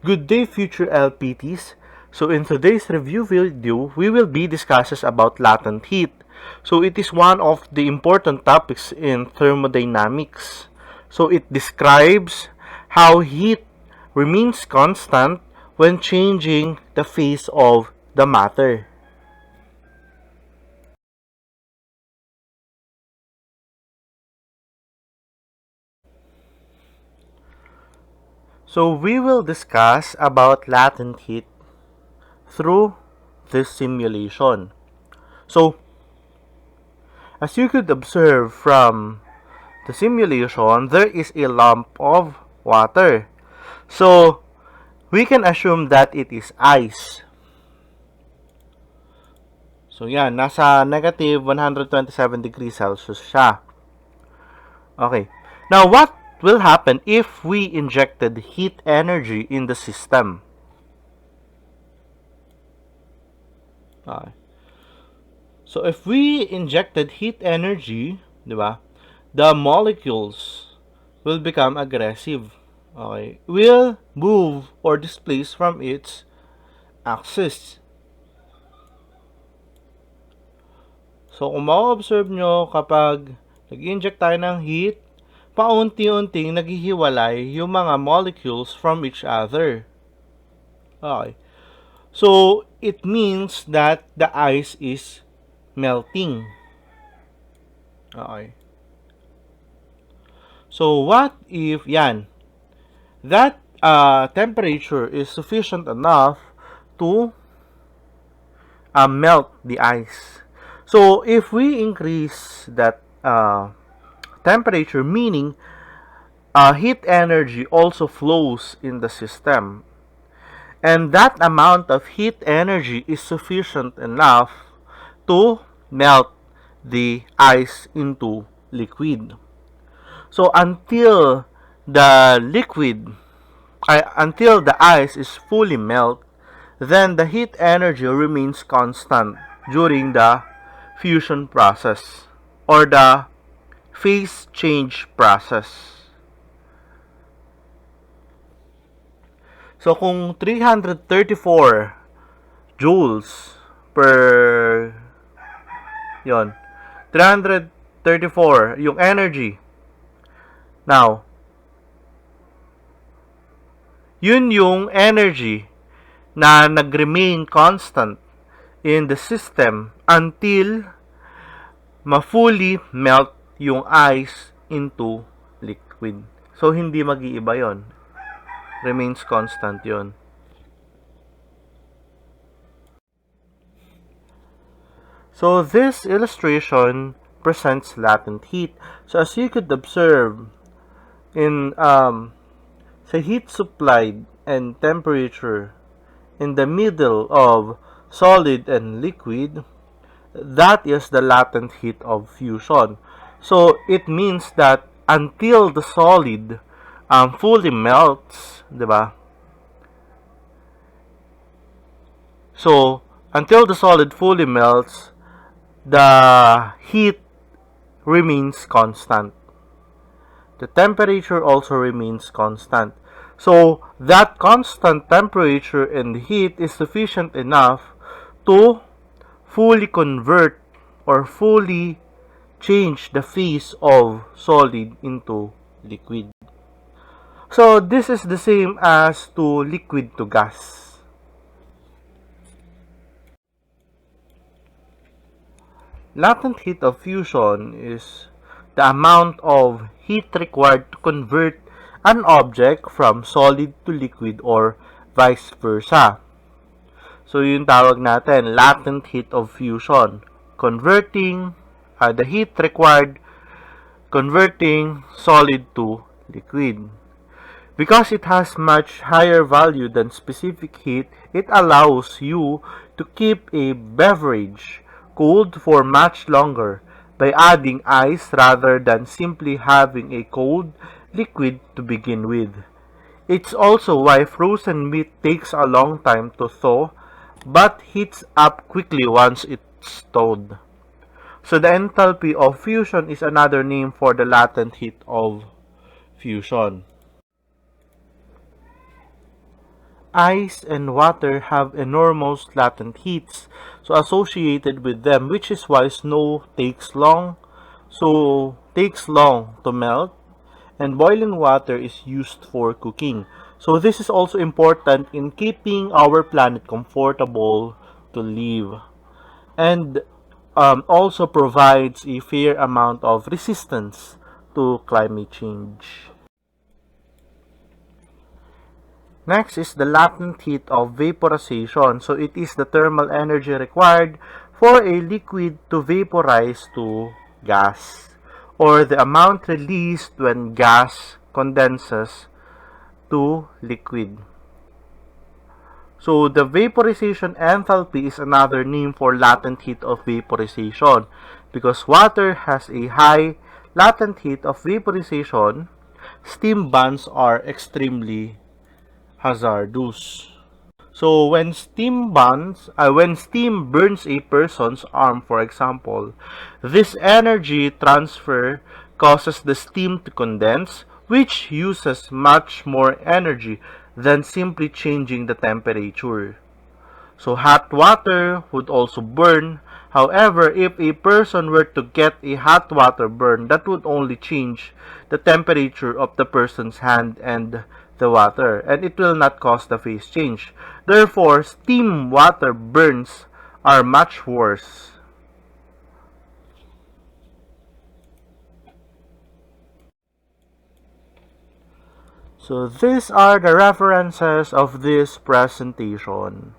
Good day, future LPTs. So in today's review video, we will be discussing about latent heat. So it is one of the important topics in thermodynamics. So it describes how heat remains constant when changing the phase of the matter. So we will discuss about latent heat through this simulation. So as you could observe from the simulation, there is a lump of water. So we can assume that it is ice. So yan, nasa negative 127 degrees Celsius siya. Okay. Now, what will happen if we injected heat energy in the system? Okay. So, if we injected heat energy, di ba, the molecules will become aggressive. Okay. Will move or displace from its axis. So, kung ma-observe nyo, kapag nag-inject tayo ng heat, paunti-unting naghihiwalay yung mga molecules from each other. Okay. So, it means that the ice is melting. Okay. So, what if, yan, that temperature is sufficient enough to melt the ice. So, if we increase that temperature, meaning heat energy also flows in the system, and that amount of heat energy is sufficient enough to melt the ice into liquid. So, until the ice is fully melted, then the heat energy remains constant during the fusion process or the phase change process. So kung 334 joules per 334 yung energy. Now, yun yung energy na nag-remain constant in the system until ma-fully melt yung ice into liquid. So, hindi mag-iiba yon. Remains constant yon. So, this illustration presents latent heat. So, as you could observe, in sa heat supplied and temperature in the middle of solid and liquid, that is the latent heat of fusion. So, it means that until the solid fully melts, diba? So, until the solid fully melts, the heat remains constant. The temperature also remains constant. So, that constant temperature and heat is sufficient enough to fully convert or fully change the phase of solid into liquid. So, this is the same as to liquid to gas. Latent heat of fusion is the amount of heat required to convert an object from solid to liquid or vice versa. So, yung tawag natin, latent heat of fusion. Converting the heat required converting solid to liquid. Because it has much higher value than specific heat, it allows you to keep a beverage cold for much longer by adding ice rather than simply having a cold liquid to begin with. It's also why frozen meat takes a long time to thaw but heats up quickly once it's thawed. So the enthalpy of fusion is another name for the latent heat of fusion. ice and water have enormous latent heats associated with them, which is why snow takes long to melt, and boiling water is used for cooking. So this is also important in keeping our planet comfortable to live, and also provides a fair amount of resistance to climate change. Next is the latent heat of vaporization. So it is the thermal energy required for a liquid to vaporize to gas, or the amount released when gas condenses to liquid. So the vaporization enthalpy is another name for latent heat of vaporization. Because water has a high latent heat of vaporization, steam bands are extremely hazardous. So when steam burns a person's arm, for example, this energy transfer causes the steam to condense, which uses much more energy than simply changing the temperature. So hot water would also burn. However, if a person were to get a hot water burn, that would only change the temperature of the person's hand and the water, and it will not cause the phase change. Therefore, steam water burns are much worse. So these are the references of this presentation.